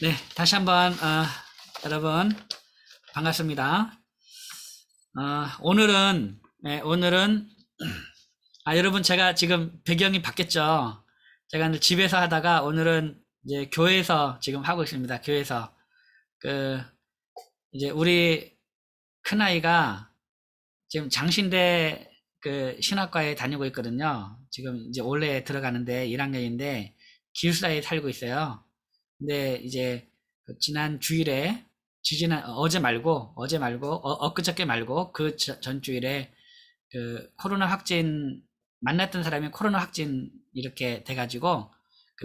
네, 다시 한번 여러분 반갑습니다. 오늘은 여러분 제가 지금 배경이 바뀌었죠. 제가 오늘 집에서 하다가 오늘은 이제 교회에서 지금 하고 있습니다. 교회에서 이제 우리 큰아이가 지금 장신대 신학과에 다니고 있거든요. 지금 이제 올해 들어가는데 1학년인데 기숙사에 살고 있어요. 근데 이제 지난 주일에 어제 말고 엊그저께 말고 그 전 주일에 코로나 확진 만났던 사람이 코로나 확진 이렇게 돼가지고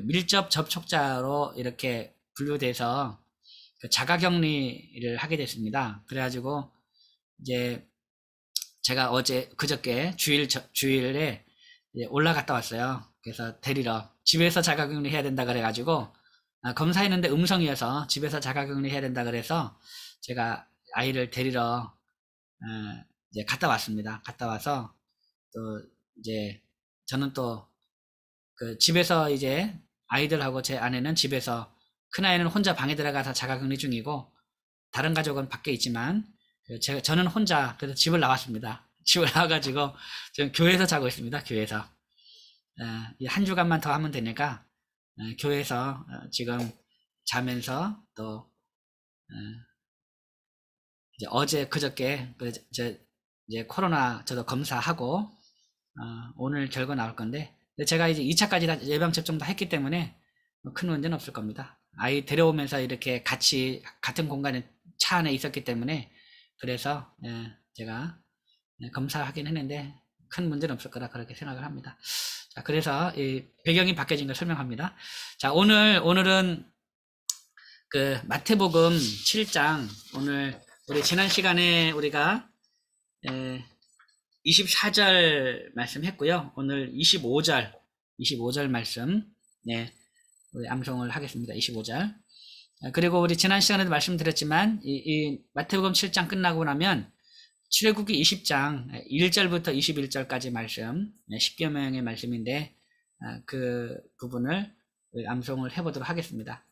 밀접 접촉자로 이렇게 분류돼서 자가격리를 하게 됐습니다. 그래가지고 이제 제가 그저께 주일에 올라갔다 왔어요. 그래서 데리러 집에서 자가격리 해야 된다 그래가지고 검사했는데 음성이어서 집에서 자가격리 해야 된다 그래서 제가 아이를 데리러 이제 갔다 왔습니다. 갔다 와서 또 이제 저는 또 집에서 이제 아이들하고 제 아내는 집에서 큰아이는 혼자 방에 들어가서 자가격리 중이고 다른 가족은 밖에 있지만 저는 혼자 그래서 집을 나왔습니다. 집을 나와가지고 지금 교회에서 자고 있습니다. 교회에서 한 주간만 더 하면 되니까 교회에서 지금 자면서 또 이제 그저께 이제 코로나 저도 검사하고 오늘 결과 나올 건데 제가 이제 2차까지 다 예방 접종 다 했기 때문에 큰 문제는 없을 겁니다. 아이 데려오면서 이렇게 같이 같은 공간에 차 안에 있었기 때문에 그래서 제가 검사하긴 했는데 큰 문제는 없을 거라 그렇게 생각을 합니다. 자, 그래서 이 배경이 바뀌어진 걸 설명합니다. 자, 오늘은 마태복음 7장 오늘 우리 지난 시간에 우리가 24절 말씀했고요. 오늘 25절 말씀 우리 암송을 하겠습니다. 25절. 그리고 우리 지난 시간에도 말씀드렸지만 이 마태복음 7장 끝나고 나면 출애굽기 20장 1절부터 21절까지 말씀 10계명의 말씀인데 그 부분을 암송을 해보도록 하겠습니다.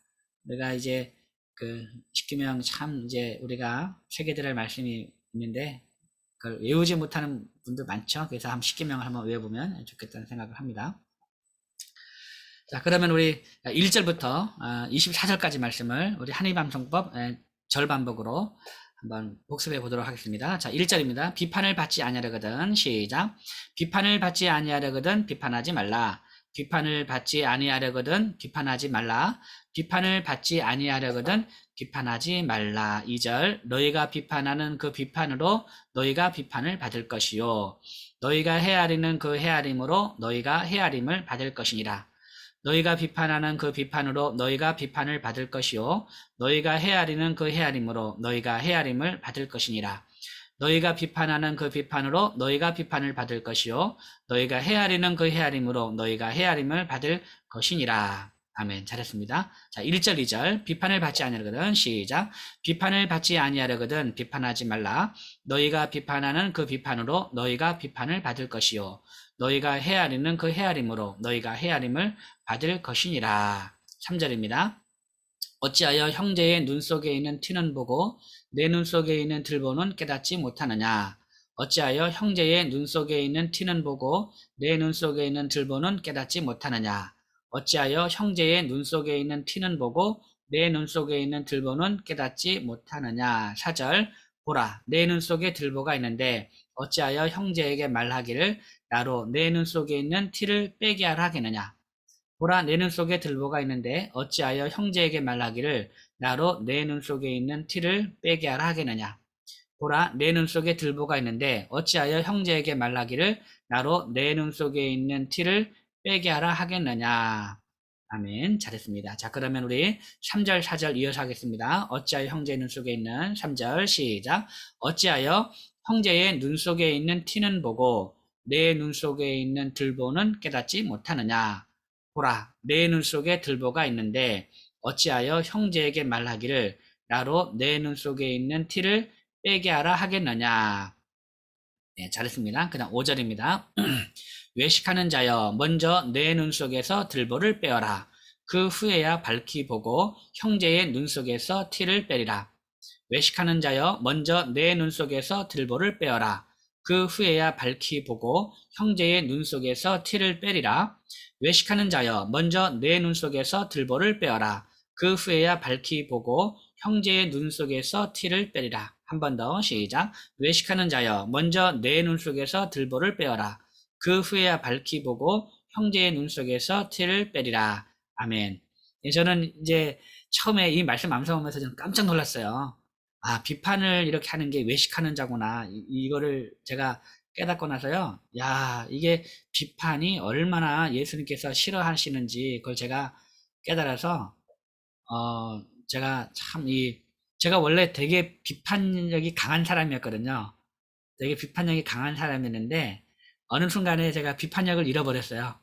우리가 이제 10계명 참 이제 우리가 새겨들어야 할 말씀이 있는데 그걸 외우지 못하는 분들 많죠. 그래서 10계명을 한번 외워보면 좋겠다는 생각을 합니다. 자, 그러면 우리 1절부터 24절까지 말씀을 우리 한의방송법 절반복으로 한번 복습해 보도록 하겠습니다. 자, 1절입니다. 비판을 받지 아니하려거든. 시작. 비판을 받지 아니하려거든 비판하지 말라. 비판을 받지 아니하려거든 비판하지 말라. 비판을 받지 아니하려거든 비판하지 말라. 2절. 너희가 비판하는 그 비판으로 너희가 비판을 받을 것이요. 너희가 헤아리는 그 헤아림으로 너희가 헤아림을 받을 것이니라. 너희가 비판하는 그 비판으로 너희가 비판을 받을 것이요. 너희가 헤아리는 그 헤아림으로 너희가 헤아림을 받을 것이니라. 너희가 비판하는 그 비판으로 너희가 비판을 받을 것이요. 너희가 헤아리는 그 헤아림으로 너희가 헤아림을 받을 것이니라. 아멘. 잘했습니다. 자, 1절, 2절. 비판을 받지 아니하려거든. 시작. 비판을 받지 아니하려거든 비판하지 말라. 너희가 비판하는 그 비판으로 너희가 비판을 받을 것이요. 너희가 헤아리는 그 헤아림으로 너희가 헤아림을 받을 것이니라. 3절입니다. 어찌하여 형제의 눈 속에 있는 티는 보고 내 눈 속에 있는 들보는 깨닫지 못하느냐. 어찌하여 형제의 눈 속에 있는 티는 보고 내 눈 속에 있는 들보는 깨닫지 못하느냐. 어찌하여 형제의 눈 속에 있는 티는 보고 내 눈 속에 있는 들보는 깨닫지 못하느냐. 4절. 보라, 내 눈 속에 들보가 있는데 어찌하여 형제에게 말하기를 나로 내 눈 속에 있는 티를 빼게 하라 하겠느냐. 보라, 내 눈 속에 들보가 있는데 어찌하여 형제에게 말하기를 나로 내 눈 속에 있는 티를 빼게 하라 하겠느냐. 보라, 내 눈 속에 들보가 있는데 어찌하여 형제에게 말하기를 나로 내 눈 속에 있는 티를 빼게 하라 하겠느냐. 아멘. 잘했습니다. 자, 그러면 우리 3절, 4절 이어서 하겠습니다. 어찌하여 형제의 눈 속에 있는 3절 시작. 어찌하여 형제의 눈 속에 있는 티는 보고 내 눈 속에 있는 들보는 깨닫지 못하느냐. 보라, 내 눈 속에 들보가 있는데 어찌하여 형제에게 말하기를 나로 내 눈 속에 있는 티를 빼게 하라 하겠느냐. 네, 잘했습니다. 그 다음 5절입니다. 외식하는 자여 먼저 내 눈 속에서 들보를 빼어라. 그 후에야 밝히 보고 형제의 눈 속에서 티를 빼리라. 외식하는 자여 먼저 내 눈 속에서 들보를 빼어라. 그 후에야 밝히 보고 형제의 눈 속에서 티를 빼리라. 외식하는 자여 먼저 내 눈 속에서 들보를 빼어라. 그 후에야 밝히 보고 형제의 눈 속에서 티를 빼리라. 한 번 더 시작. 외식하는 자여 먼저 내 눈 속에서 들보를 빼어라. 그 후에야 밝히 보고 형제의 눈 속에서 티를 빼리라. 아멘. 저는 이제 처음에 이 말씀 암송하면서 좀 깜짝 놀랐어요. 아, 비판을 이렇게 하는 게 외식하는 자구나. 이거를 제가 깨닫고 나서요. 야, 이게 비판이 얼마나 예수님께서 싫어하시는지 그걸 제가 깨달아서 제가 참 제가 원래 되게 비판력이 강한 사람이었거든요. 되게 비판력이 강한 사람이었는데 어느 순간에 제가 비판력을 잃어버렸어요.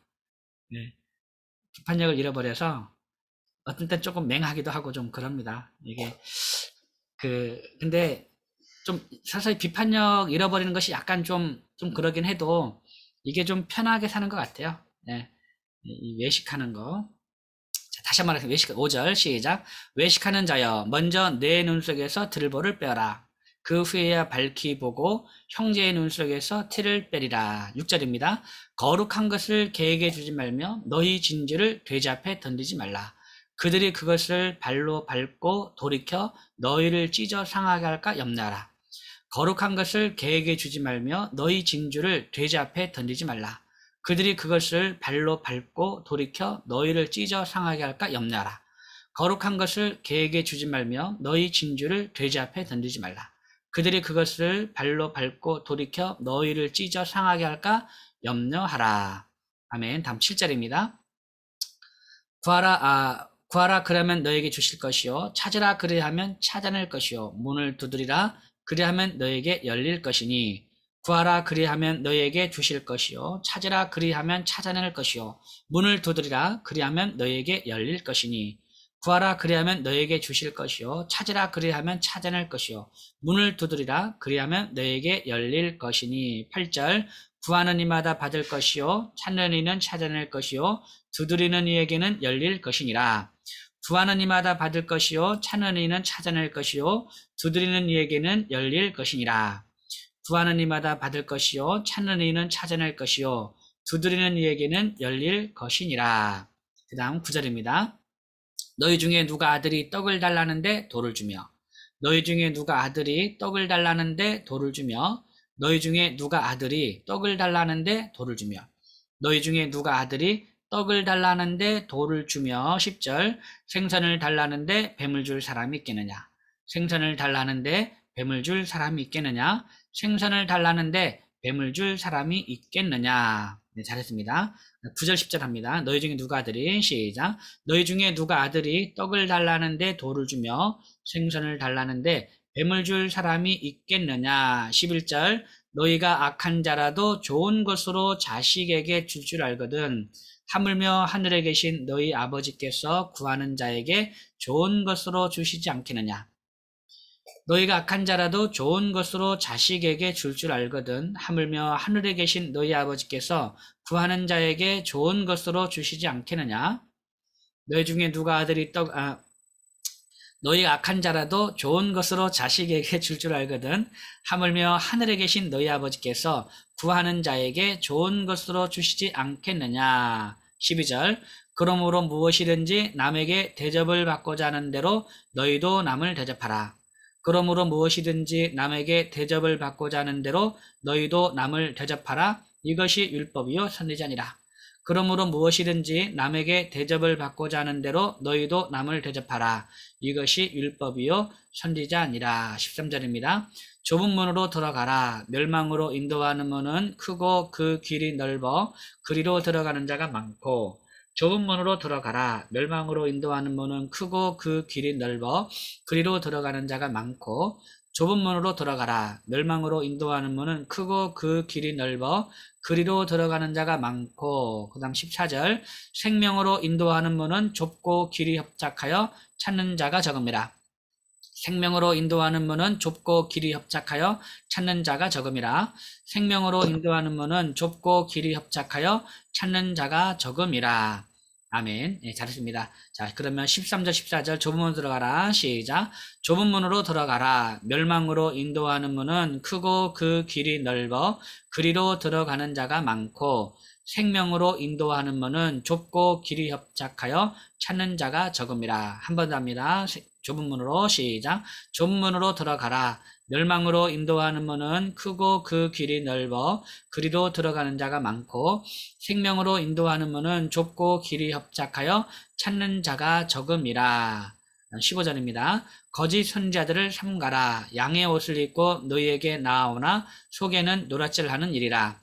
네, 비판력을 잃어버려서 어떤 때 조금 맹하기도 하고 좀 그럽니다. 이게 근데 좀 서서히 비판력 잃어버리는 것이 약간 좀 그러긴 해도 이게 좀 편하게 사는 것 같아요. 네, 이 외식하는 거. 자, 다시 한번 말해서 외식 5절 시작. 외식하는 자여 먼저 내 눈 속에서 들보를 빼어라. 그 후에야 밝히 보고 형제의 눈 속에서 티를 빼리라. 6절입니다. 거룩한 것을 개에게 주지 말며 너희 진주를 돼지 앞에 던지지 말라. 그들이 그것을 발로 밟고 돌이켜 너희를 찢어 상하게 할까 염려하라. 거룩한 것을 개에게 주지 말며 너희 진주를 돼지 앞에 던지지 말라. 그들이 그것을 발로 밟고 돌이켜 너희를 찢어 상하게 할까 염려하라. 거룩한 것을 개에게 주지 말며 너희 진주를 돼지 앞에 던지지 말라. 그들이 그것을 발로 밟고 돌이켜 너희를 찢어 상하게 할까 염려하라. 아멘. 다음 7절입니다. 구하라 그러면 너에게 주실 것이요 찾으라 그리하면 찾아낼 것이요 문을 두드리라 그리하면 너에게 열릴 것이니. 구하라 그리하면 너에게 주실 것이요 찾으라 그리하면 찾아낼 것이요 문을 두드리라 그리하면 너에게 열릴 것이니. 구하라 그리하면 너에게 주실 것이요 찾으라 그리하면 찾아낼 것이요 문을 두드리라 그리하면 너에게 열릴 것이니. 8절. 구하는 이마다 받을 것이요 찾는 이는 찾아낼 것이요 두드리는 이에게는 열릴 것이니라. 구하는 이마다 받을 것이요 찾는 이는 찾아낼 것이요 두드리는 이에게는 열릴 것이니라. 구하는 이마다 받을 것이요 찾는 이는 찾아낼 것이요 두드리는 이에게는 열릴 것이니라. 그 다음 9절입니다. 너희 중에 누가 아들이 떡을 달라는데 돌을 주며 너희 중에 누가 아들이 떡을 달라는데 돌을 주며 너희 중에 누가 아들이 떡을 달라는데 돌을 주며 너희 중에 누가 아들이 떡을 달라는데 돌을 주며. 10절. 생선을 달라는데 뱀을 줄 사람이 있겠느냐. 생선을 달라는데 뱀을 줄 사람이 있겠느냐. 생선을 달라는데 뱀을 줄 사람이 있겠느냐. 네, 잘했습니다. 9절 10절 합니다. 너희 중에 누가 아들이 시작. 너희 중에 누가 아들이 떡을 달라는데 돌을 주며 생선을 달라는데 뱀을 줄 사람이 있겠느냐. 11절. 너희가 악한 자라도 좋은 것으로 자식에게 줄 줄 알거든 하물며 하늘에 계신 너희 아버지께서 구하는 자에게 좋은 것으로 주시지 않겠느냐. 너희가 악한 자라도 좋은 것으로 자식에게 줄 줄 알거든 하물며 하늘에 계신 너희 아버지께서 구하는 자에게 좋은 것으로 주시지 않겠느냐. 너희 중에 누가 아들이 너희가 악한 자라도 좋은 것으로 자식에게 줄 줄 알거든 하물며 하늘에 계신 너희 아버지께서 구하는 자에게 좋은 것으로 주시지 않겠느냐. 12절. 그러므로 무엇이든지 남에게 대접을 받고자 하는 대로 너희도 남을 대접하라. 그러므로 무엇이든지 남에게 대접을 받고자 하는 대로 너희도 남을 대접하라. 이것이 율법이요 선지자니라. 그러므로 무엇이든지 남에게 대접을 받고자 하는 대로 너희도 남을 대접하라. 이것이 율법이요 선지자니라. 13절입니다. 좁은 문으로 들어가라. 멸망으로 인도하는 문은 크고 그 길이 넓어 그리로 들어가는 자가 많고. 좁은 문으로 들어가라. 멸망으로 인도하는 문은 크고 그 길이 넓어 그리로 들어가는 자가 많고. 좁은 문으로 들어가라. 멸망으로 인도하는 문은 크고 그 길이 넓어 그리로 들어가는 자가 많고. 그 다음 14절. 생명으로 인도하는 문은 좁고 길이 협착하여 찾는 자가 적음이라. 생명으로 인도하는 문은 좁고 길이 협착하여 찾는 자가 적음이라. 생명으로 인도하는 문은 좁고 길이 협착하여 찾는 자가 적음이라. 아멘. 예, 잘했습니다. 자, 그러면 13절, 14절 좁은 문으로 들어가라. 시작. 좁은 문으로 들어가라. 멸망으로 인도하는 문은 크고 그 길이 넓어 그리로 들어가는 자가 많고 생명으로 인도하는 문은 좁고 길이 협착하여 찾는 자가 적음이라. 한 번 더 합니다. 좁은 문으로 시작. 좁은 문으로 들어가라. 멸망으로 인도하는 문은 크고 그 길이 넓어 그리로 들어가는 자가 많고 생명으로 인도하는 문은 좁고 길이 협착하여 찾는 자가 적음이라. 15절입니다. 거짓 선지자들을 삼가라. 양의 옷을 입고 너희에게 나아오나 속에는 노랗질하는 일이라.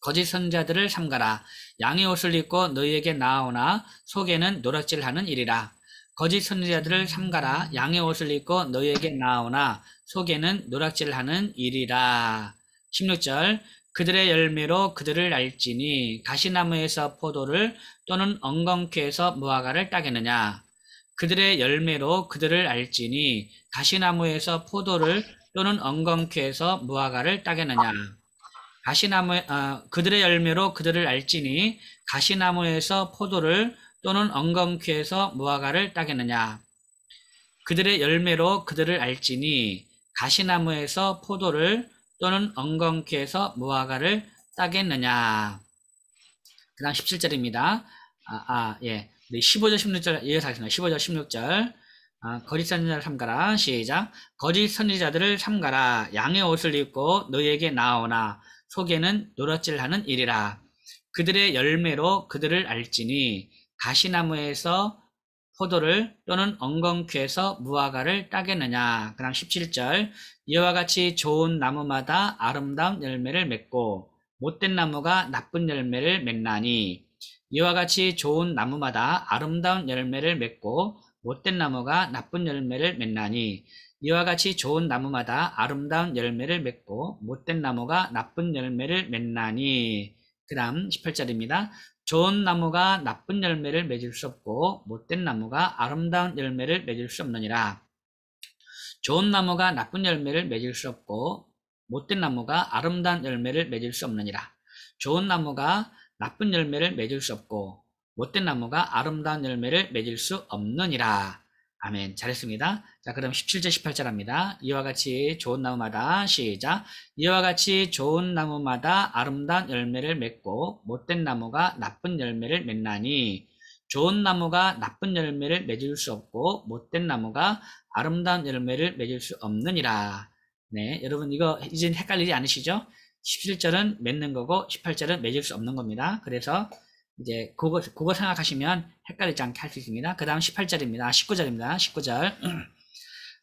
거짓 선지자들을 삼가라. 양의 옷을 입고 너희에게 나아오나 속에는 노랗질하는 일이라. 거짓 선지자들을 삼가라. 양의 옷을 입고 너희에게 나아오나 속에는 노략질하는 일이라. 16절. 그들의 열매로 그들을 알지니 가시나무에서 포도를 또는 엉겅퀴에서 무화과를 따겠느냐. 그들의 열매로 그들을 알지니 가시나무에서 포도를 또는 엉겅퀴에서 무화과를 따겠느냐. 그들의 열매로 그들을 알지니 가시나무에서 포도를 또는 엉겅퀴에서 무화과를 따겠느냐. 그들의 열매로 그들을 알지니 가시나무에서 포도를 또는 엉겅퀴에서 무화과를 따겠느냐. 그 다음 17절입니다. 예. 15절, 16절 이어서 하겠습니다. 15절, 16절. 거짓 선지자를 삼가라. 시작. 거짓 선지자들을 삼가라. 양의 옷을 입고 너희에게 나오나 속에는 노랗질하는 일이라. 그들의 열매로 그들을 알지니 가시나무에서 포도를 또는 엉겅퀴에서 무화과를 따겠느냐. 그 다음 17절. 이와 같이 좋은 나무마다 아름다운 열매를 맺고 못된 나무가 나쁜 열매를 맺나니. 이와 같이 좋은 나무마다 아름다운 열매를 맺고 못된 나무가 나쁜 열매를 맺나니. 이와 같이 좋은 나무마다 아름다운 열매를 맺고 못된 나무가 나쁜 열매를 맺나니. 그 다음 18절입니다. 좋은 나무가 나쁜 열매를 맺을 수 없고 못된 나무가 아름다운 열매를 맺을 수 없느니라. 좋은 나무가 나쁜 열매를 맺을 수 없고 못된 나무가 아름다운 열매를 맺을 수 없느니라. 좋은 나무가 나쁜 열매를 맺을 수 없고 못된 나무가 아름다운 열매를 맺을 수 없느니라. 아멘. 잘했습니다. 자, 그럼 17절, 18절 합니다. 이와 같이 좋은 나무마다 시작. 이와 같이 좋은 나무마다 아름다운 열매를 맺고 못된 나무가 나쁜 열매를 맺나니. 좋은 나무가 나쁜 열매를 맺을 수 없고 못된 나무가 아름다운 열매를 맺을 수 없느니라. 네, 여러분 이거 이제 헷갈리지 않으시죠? 17절은 맺는 거고 18절은 맺을 수 없는 겁니다. 그래서 이제 그거 생각하시면 헷갈리지 않게 할 수 있습니다. 그 다음 18절입니다. 19절입니다. 19절.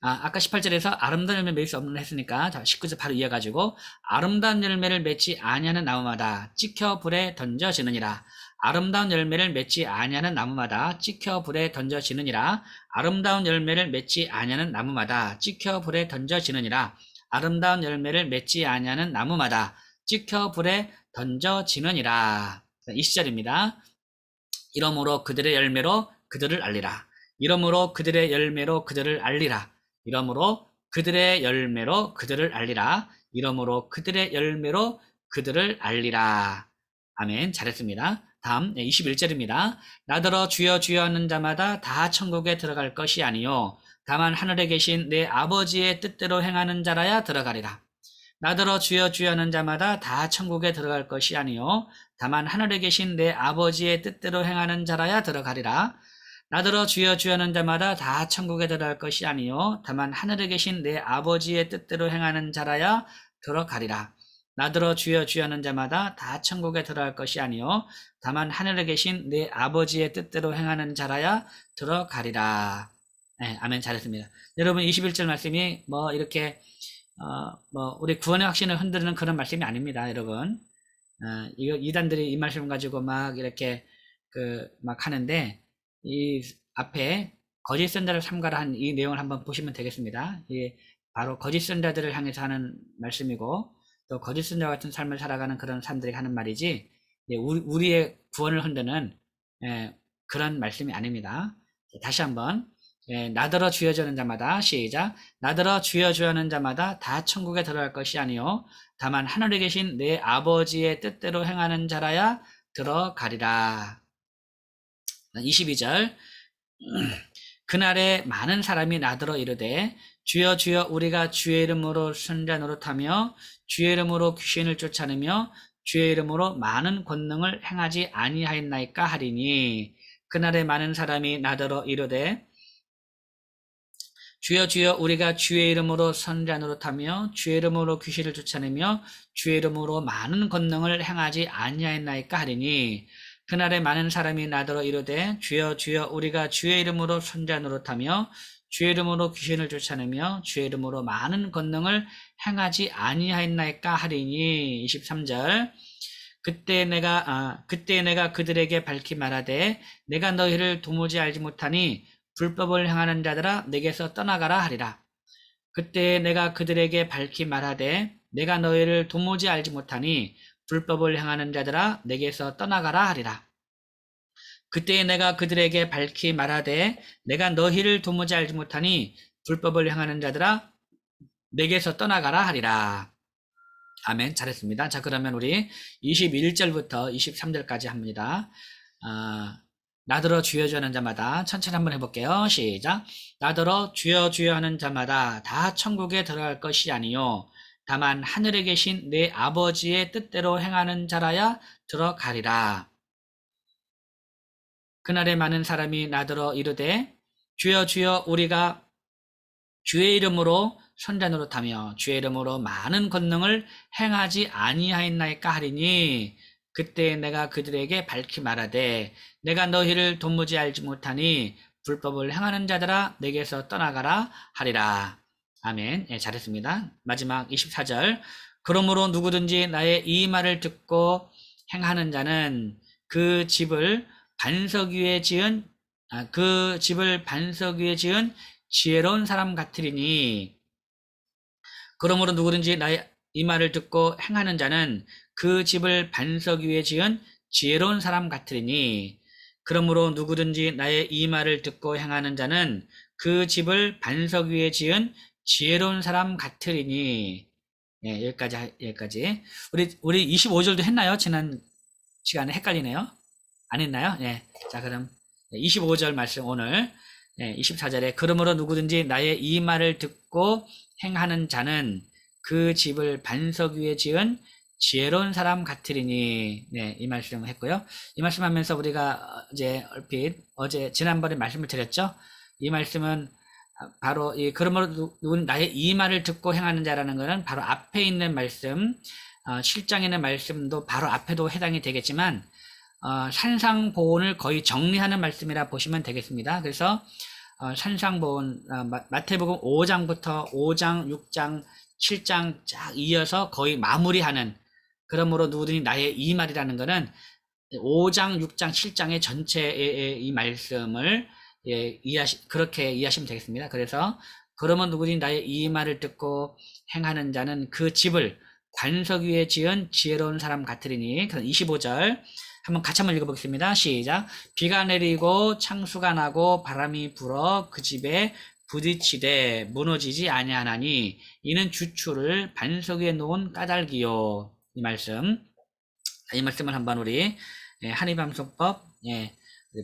아까 18절에서 아름다운 열매 맺을 수 없는 했으니까, 자, 19절 바로 이어가지고, 아름다운 열매를 맺지 아니하는 나무마다 찍혀 불에 던져지느니라. 아름다운 열매를 맺지 아니하는 나무마다 찍혀 불에 던져지느니라. 아름다운 열매를 맺지 아니하는 나무마다 찍혀 불에 던져지느니라. 아름다운 열매를 맺지 아니하는 나무마다 찍혀 불에 던져지느니라. 20절입니다. 이러므로 그들의 열매로 그들을 알리라. 이러므로 그들의 열매로 그들을 알리라. 이러므로 그들의 열매로 그들을 알리라. 이러므로 그들의 열매로 그들을 알리라. 아멘. 잘했습니다. 다음 21절입니다. 나더러 주여 주여 하는 자마다 다 천국에 들어갈 것이 아니요 다만 하늘에 계신 내 아버지의 뜻대로 행하는 자라야 들어가리라. 나더러 주여 주여 하는 자마다 다 천국에 들어갈 것이 아니요 다만 하늘에 계신 내 아버지의 뜻대로 행하는 자라야 들어가리라. 나더러 주여 주여 하는 자마다 다 천국에 들어갈 것이 아니요 다만 하늘에 계신 내 아버지의 뜻대로 행하는 자라야 들어가리라. 나더러 주여 주여 하는 자마다 다 천국에 들어갈 것이 아니요 다만 하늘에 계신 내 아버지의 뜻대로 행하는 자라야 들어가리라. 네, 아멘. 잘했습니다. 여러분 21절 말씀이 이렇게 우리 구원의 확신을 흔드는 그런 말씀이 아닙니다, 여러분. 이거 이단들이 이 말씀을 가지고 막 이렇게 막 하는데, 이 앞에 거짓 선자를 삼가라 한 이 내용을 한번 보시면 되겠습니다. 이게 바로 거짓 선자들을 향해서 하는 말씀이고, 또 거짓 선자 같은 삶을 살아가는 그런 사람들이 하는 말이지, 우리의 구원을 흔드는 그런 말씀이 아닙니다. 다시 한번. 나더러 주여 주는 자마다 시작. 나더러 주여 주여 하는 자마다 다 천국에 들어갈 것이 아니요 다만 하늘에 계신 내 아버지의 뜻대로 행하는 자라야 들어가리라. 22절 그날에 많은 사람이 나더러 이르되 주여 주여 우리가 주의 이름으로 선자 노릇하며 주의 이름으로 귀신을 쫓아내며 주의 이름으로 많은 권능을 행하지 아니하였나이까 하리니 그날에 많은 사람이 나더러 이르되 주여 주여 우리가 주의 이름으로 선자 노릇하며 주의 이름으로 귀신을 쫓아내며 주의 이름으로 많은 권능을 행하지 아니하였나이까 하리니 그날에 많은 사람이 나더러 이르되 주여 주여 우리가 주의 이름으로 선자 노릇하며 주의 이름으로 귀신을 쫓아내며 주의 이름으로 많은 권능을 행하지 아니하였나이까 하리니 23절 그때 내가 그들에게 밝히 말하되 내가 너희를 도무지 알지 못하니 불법을 행하는 자들아 내게서 떠나가라 하리라. 그때 내가 그들에게 밝히 말하되 내가 너희를 도무지 알지 못하니 불법을 행하는 자들아 내게서 떠나가라 하리라. 그때 내가 그들에게 밝히 말하되 내가 너희를 도무지 알지 못하니 불법을 행하는 자들아 내게서 떠나가라 하리라. 아멘. 잘했습니다. 자, 그러면 우리 21절부터 23절까지 합니다. 나더러 주여 주여 하는 자마다 천천히 한번 해볼게요. 시작. 나더러 주여 주여 하는 자마다 다 천국에 들어갈 것이 아니요 다만 하늘에 계신 내 아버지의 뜻대로 행하는 자라야 들어가리라. 그날에 많은 사람이 나더러 이르되 주여 주여 우리가 주의 이름으로 선자 노릇하며 주의 이름으로 많은 권능을 행하지 아니하였나이까 하리니 그때 내가 그들에게 밝히 말하되 내가 너희를 도무지 알지 못하니 불법을 행하는 자들아 내게서 떠나가라 하리라. 아멘. 예, 잘했습니다. 마지막 24절 그러므로 누구든지 나의 이 말을 듣고 행하는 자는 그 집을 반석 위에 지은 지혜로운 사람 같으리니 그러므로 누구든지 나의 이 말을 듣고 행하는 자는 그 집을 반석 위에 지은 지혜로운 사람 같으리니 그러므로 누구든지 나의 이 말을 듣고 행하는 자는 그 집을 반석 위에 지은 지혜로운 사람 같으리니. 예, 여기까지. 우리 25절도 했나요? 지난 시간에 헷갈리네요. 안 했나요? 예. 자, 그럼 25절 말씀 오늘 24절에 그러므로 누구든지 나의 이 말을 듣고 행하는 자는 그 집을 반석 위에 지은 지혜로운 사람 같으리니. 네, 이 말씀을 했고요. 이 말씀하면서 우리가 어제 지난번에 말씀을 드렸죠. 이 말씀은 바로 그러므로 나의 이 말을 듣고 행하는 자라는 것은 바로 앞에 있는 말씀, 7장에 있는 말씀도 바로 앞에도 해당이 되겠지만 산상보온을 거의 정리하는 말씀이라 보시면 되겠습니다. 그래서 산상보온 마태복음 5장부터 5장, 6장, 7장 쫙 이어서 거의 마무리하는 그러므로 누구든지 나의 이 말이라는 것은 5장, 6장, 7장의 전체의 이 말씀을 그렇게 이해하시면 되겠습니다. 그래서 그러면 누구든지 나의 이 말을 듣고 행하는 자는 그 집을 반석 위에 지은 지혜로운 사람 같으리니. 그럼 25절 한번 같이 한번 읽어보겠습니다. 시작. 비가 내리고 창수가 나고 바람이 불어 그 집에 부딪히되 무너지지 아니하나니 이는 주추를 반석 위에 놓은 까닭이요. 이 말씀을 한번 우리 한의방송법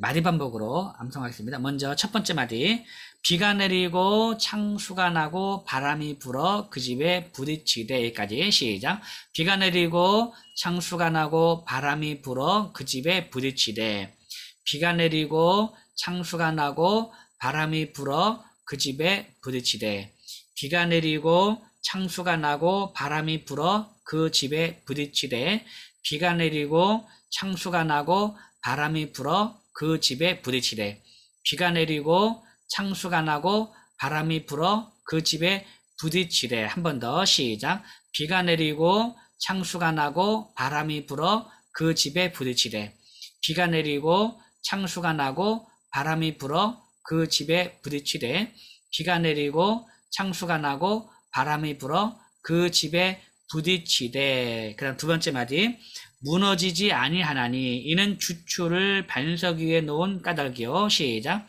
마디 반복으로 암송하겠습니다. 먼저 첫 번째 마디. 비가 내리고 창수가 나고 바람이 불어 그 집에 부딪히되. 여기까지 시작. 비가 내리고 창수가 나고 바람이 불어 그 집에 부딪히되. 비가 내리고 창수가 나고 바람이 불어 그 집에 부딪히되. 비가 내리고 창수가 나고 바람이 불어 그 집에 부딪히되. 비가 내리고 창수가 나고 바람이 불어 그 집에 부딪히되. 비가 내리고 창수가 나고 바람이 불어 그 집에 부딪히되. 한 번 더 시작. 비가 내리고 창수가 나고 바람이 불어 그 집에 부딪히되. 비가 내리고 창수가 나고 바람이 불어 그 집에 부딪히되. 비가 내리고 창수가 나고 바람이 불어 그 집에 부딪히되. 그 다음 두 번째 마디. 무너지지 아니하나니 이는 주추를 반석 위에 놓은 까닭이요. 시작.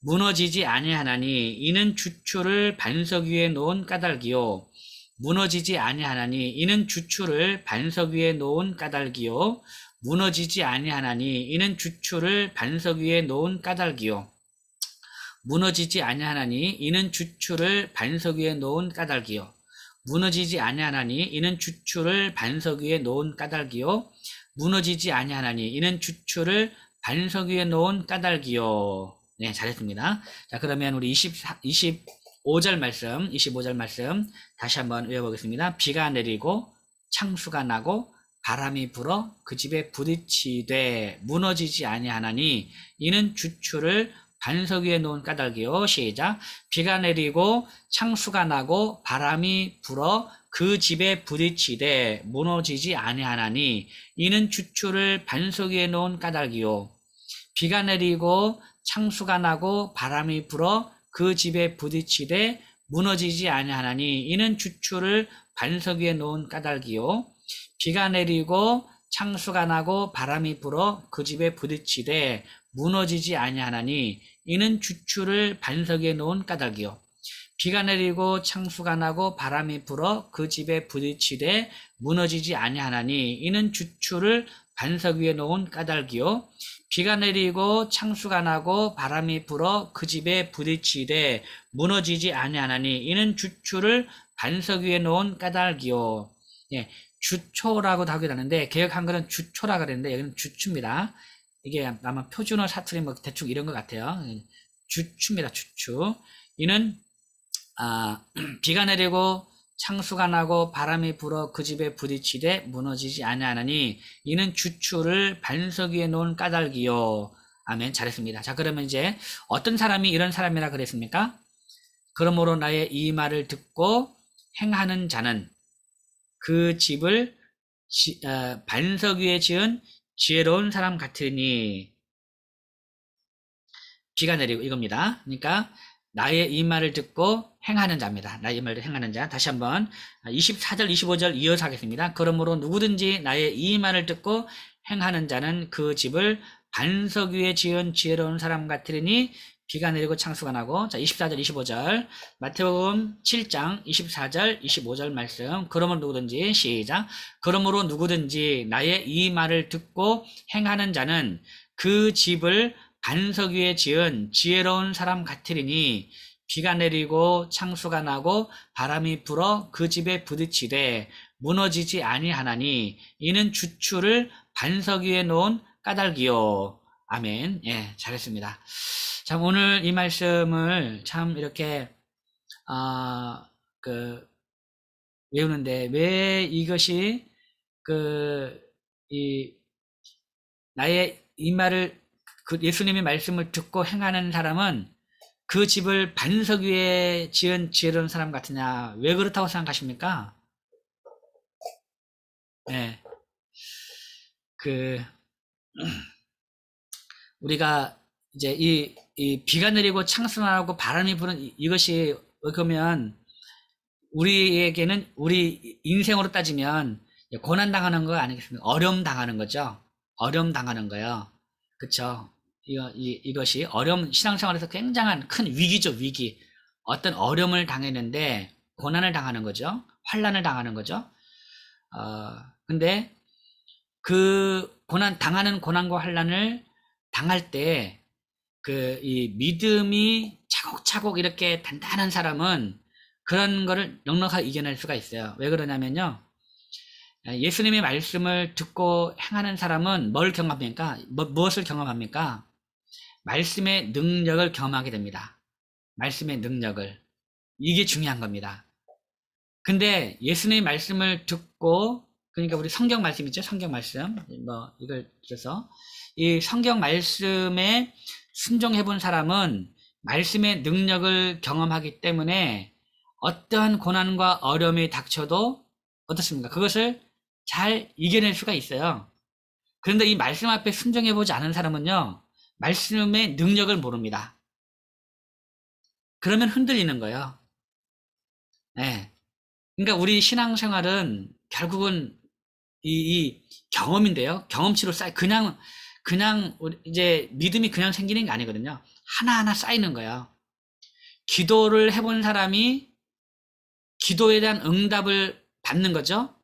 무너지지 아니하나니 이는 주추를 반석 위에 놓은 까닭이요. 무너지지 아니하나니 이는 주추를 반석 위에 놓은 까닭이요. 무너지지 아니하나니 이는 주추를 반석 위에 놓은 까닭이요. 무너지지 아니하나니 이는 주추를 반석 위에 놓은 까닭이요. 무너지지 아니하나니 이는 주추를 반석 위에 놓은 까닭이요. 무너지지 아니하나니 이는 주추를 반석 위에 놓은 까닭이요. 네, 잘했습니다. 자, 그러면 우리 25절 말씀 다시 한번 외워보겠습니다. 비가 내리고 창수가 나고 바람이 불어 그 집에 부딪히되 무너지지 아니하나니 이는 주추를 반석 위에 놓은 까닭이요. 시작. 비가 내리고 창수가 나고 바람이 불어 그 집에 부딪히되 무너지지 아니하나니 이는 주추를 반석 위에 놓은 까닭이요. 비가 내리고 창수가 나고 바람이 불어 그 집에 부딪히되 무너지지 아니하나니 이는 주추를 반석 위에 놓은 까닭이요. 비가 내리고 창수가 나고 바람이 불어 그 집에 부딪히되 무너지지 아니하나니 이는 주추를 반석 위에 놓은 까닭이요. 비가 내리고 창수가 나고 바람이 불어 그 집에 부딪히되 무너지지 아니하나니 이는 주추를 반석 위에 놓은 까닭이요. 비가 내리고 창수가 나고 바람이 불어 그 집에 부딪히되 무너지지 아니하나니 이는 주추를 반석 위에 놓은 까닭이요. 예, 주초라고도 하기도 하는데 개역 한글은 주초라 그랬는데 여기는 주추입니다. 이게 아마 표준어 사투리 뭐 대충 이런 것 같아요. 주추입니다. 주추. 이는 비가 내리고 창수가 나고 바람이 불어 그 집에 부딪히되 무너지지 아니하나니 이는 주추를 반석 위에 놓은 까닭이요. 아멘. 잘했습니다. 자, 그러면 이제 어떤 사람이 이런 사람이라 그랬습니까? 그러므로 나의 이 말을 듣고 행하는 자는 그 집을 반석 위에 지은 지혜로운 사람 같으니. 비가 내리고 이겁니다. 그러니까 나의 이 말을 듣고 행하는 자입니다. 나의 이 말을 행하는 자. 다시 한번 24절 25절 이어서 하겠습니다. 그러므로 누구든지 나의 이 말을 듣고 행하는 자는 그 집을 반석 위에 지은 지혜로운 사람 같으니 비가 내리고 창수가 나고. 자, 24절 25절 마태복음 7장 24절 25절 말씀. 그러므로 누구든지 시작. 그러므로 누구든지 나의 이 말을 듣고 행하는 자는 그 집을 반석 위에 지은 지혜로운 사람 같으리니 비가 내리고 창수가 나고 바람이 불어 그 집에 부딪히되 무너지지 아니하나니 이는 주추를 반석 위에 놓은 까닭이요. 아멘. 예, 잘했습니다. 참 오늘 이 말씀을 참 이렇게 외우는데 왜 이것이 나의 이 말을 그 예수님의 말씀을 듣고 행하는 사람은 그 집을 반석 위에 지은 지혜로운 사람 같으냐? 왜 그렇다고 생각하십니까? 네. 우리가 이제 이 비가 내리고 창수가 나고 바람이 부는 이것이 그러면 우리에게는 우리 인생으로 따지면 고난 당하는 거 아니겠습니까? 어려움 당하는 거죠. 어려움 당하는 거요. 그쵸? 이것이 신앙생활에서 굉장한 큰 위기죠, 위기. 어떤 어려움을 당했는데, 고난을 당하는 거죠. 환난을 당하는 거죠. 근데, 당하는 고난과 환난을 당할 때, 이 믿음이 차곡차곡 이렇게 단단한 사람은 그런 거를 넉넉하게 이겨낼 수가 있어요. 왜 그러냐면요. 예수님의 말씀을 듣고 행하는 사람은 뭘 경험합니까? 무엇을 경험합니까? 말씀의 능력을 경험하게 됩니다. 말씀의 능력을. 이게 중요한 겁니다. 근데 예수님의 말씀을 듣고, 그러니까 우리 성경 말씀 있죠? 성경 말씀. 이걸 들어서 이 성경 말씀에 순종해 본 사람은 말씀의 능력을 경험하기 때문에 어떠한 고난과 어려움이 닥쳐도 어떻습니까? 그것을 잘 이겨낼 수가 있어요. 그런데 이 말씀 앞에 순종해 보지 않은 사람은요, 말씀의 능력을 모릅니다. 그러면 흔들리는 거예요. 네. 그러니까 우리 신앙생활은 결국은 이 경험인데요. 경험치로 그냥 이제 믿음이 그냥 생기는 게 아니거든요. 하나하나 쌓이는 거예요. 기도를 해본 사람이 기도에 대한 응답을 받는 거죠.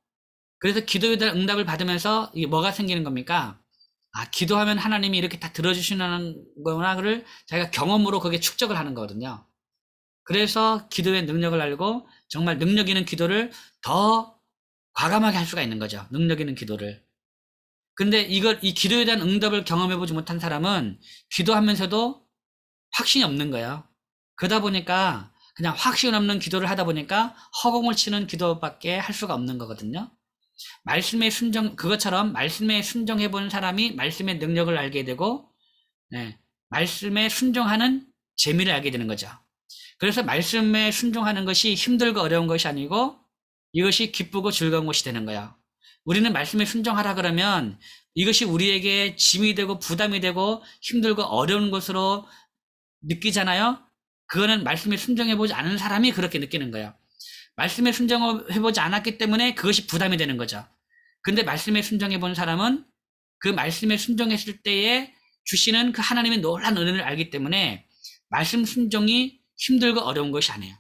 그래서 기도에 대한 응답을 받으면서 이게 뭐가 생기는 겁니까? 아, 기도하면 하나님이 이렇게 다 들어주시는 거구나를 자기가 경험으로 그게 축적을 하는 거거든요. 그래서 기도의 능력을 알고 정말 능력 있는 기도를 더 과감하게 할 수가 있는 거죠. 능력 있는 기도를. 근데 이 기도에 대한 응답을 경험해보지 못한 사람은 기도하면서도 확신이 없는 거예요. 그러다 보니까 그냥 확신 없는 기도를 하다 보니까 허공을 치는 기도밖에 할 수가 없는 거거든요. 말씀에 그것처럼 말씀에 순종해 본 사람이 말씀의 능력을 알게 되고, 네, 말씀에 순종하는 재미를 알게 되는 거죠. 그래서 말씀에 순종하는 것이 힘들고 어려운 것이 아니고 이것이 기쁘고 즐거운 것이 되는 거예요. 우리는 말씀에 순종하라 그러면 이것이 우리에게 짐이 되고 부담이 되고 힘들고 어려운 것으로 느끼잖아요. 그거는 말씀에 순종해보지 않은 사람이 그렇게 느끼는 거예요. 말씀에 순종해보지 않았기 때문에 그것이 부담이 되는 거죠. 근데 말씀에 순종해본 사람은 그 말씀에 순종했을 때에 주시는 그 하나님의 놀라운 은혜를 알기 때문에 말씀 순종이 힘들고 어려운 것이 아니에요.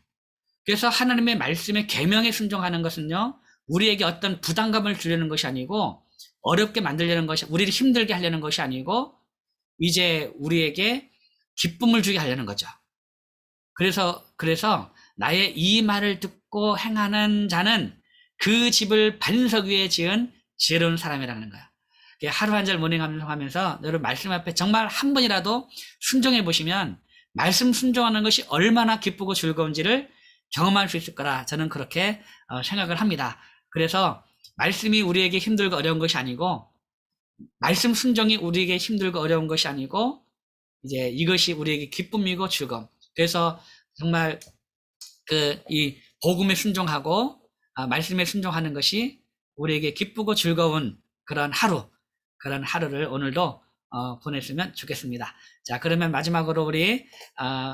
그래서 하나님의 말씀에 계명에 순종하는 것은요, 우리에게 어떤 부담감을 주려는 것이 아니고 어렵게 만들려는 것이, 우리를 힘들게 하려는 것이 아니고 이제 우리에게 기쁨을 주게 하려는 거죠. 그래서 나의 이 말을 듣고 행하는 자는 그 집을 반석 위에 지은 지혜로운 사람이라는 거야. 하루 한 절 모닝 암송하면서 여러분 말씀 앞에 정말 한 번이라도 순종해 보시면 말씀 순종하는 것이 얼마나 기쁘고 즐거운지를 경험할 수 있을 거라 저는 그렇게 생각을 합니다. 그래서 말씀이 우리에게 힘들고 어려운 것이 아니고 말씀 순종이 우리에게 힘들고 어려운 것이 아니고 이제 이것이 우리에게 기쁨이고 즐거움. 그래서 정말 이 복음에 순종하고 말씀에 순종하는 것이 우리에게 기쁘고 즐거운 그런 하루를 오늘도 보냈으면 좋겠습니다. 자, 그러면 마지막으로 우리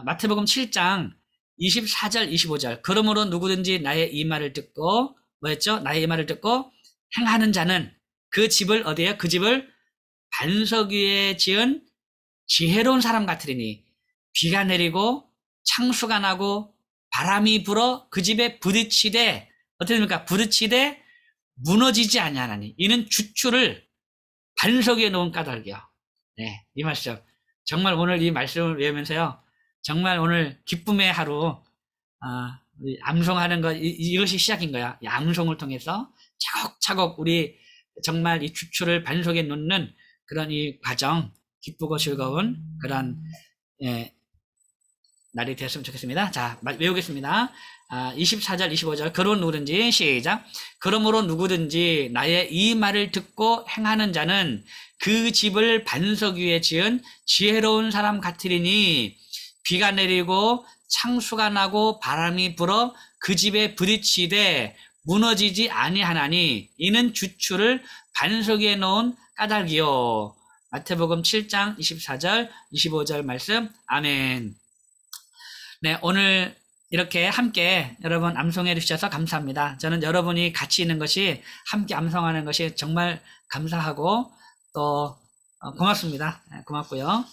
마태복음 7장 24절 25절 그러므로 누구든지 나의 이 말을 듣고 뭐였죠? 나의 이 말을 듣고 행하는 자는 그 집을 어디에요? 그 집을 반석 위에 지은 지혜로운 사람 같으리니 비가 내리고 창수가 나고 바람이 불어 그 집에 부딪히되 어떻게 됩니까? 부딪히되 무너지지 아니하나니 이는 주추를 반석 위에 놓은 까닭이요. 네, 이 말씀 정말 오늘 이 말씀을 외우면서요 정말 오늘 기쁨의 하루 암송하는 것 이것이 시작인 거야. 이 암송을 통해서 차곡차곡 우리 정말 이 주추를 반석에 놓는 그런 이 과정 기쁘고 즐거운 그런 날이 되었으면 좋겠습니다. 자, 외우겠습니다. 24절, 25절. 그러므로 누구든지, 시작. 그러므로 누구든지 나의 이 말을 듣고 행하는 자는 그 집을 반석 위에 지은 지혜로운 사람 같으리니 비가 내리고 창수가 나고 바람이 불어 그 집에 부딪히되 무너지지 아니하나니 이는 주추를 반석 위에 놓은 까닭이요. 마태복음 7장 24절, 25절 말씀. 아멘. 네, 오늘 이렇게 함께 여러분 암송해 주셔서 감사합니다. 저는 여러분이 같이 있는 것이 함께 암송하는 것이 정말 감사하고 또 고맙습니다. 고맙고요.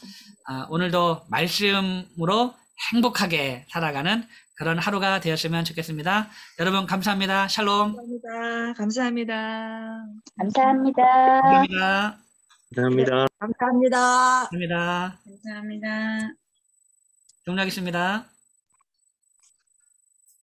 오늘도 말씀으로 행복하게 살아가는 그런 하루가 되었으면 좋겠습니다. 여러분 감사합니다. 샬롬. 감사합니다. 감사합니다. 감사합니다. 감사합니다. 감사합니다. 감사합니다. 감사합니다. 종료하겠습니다.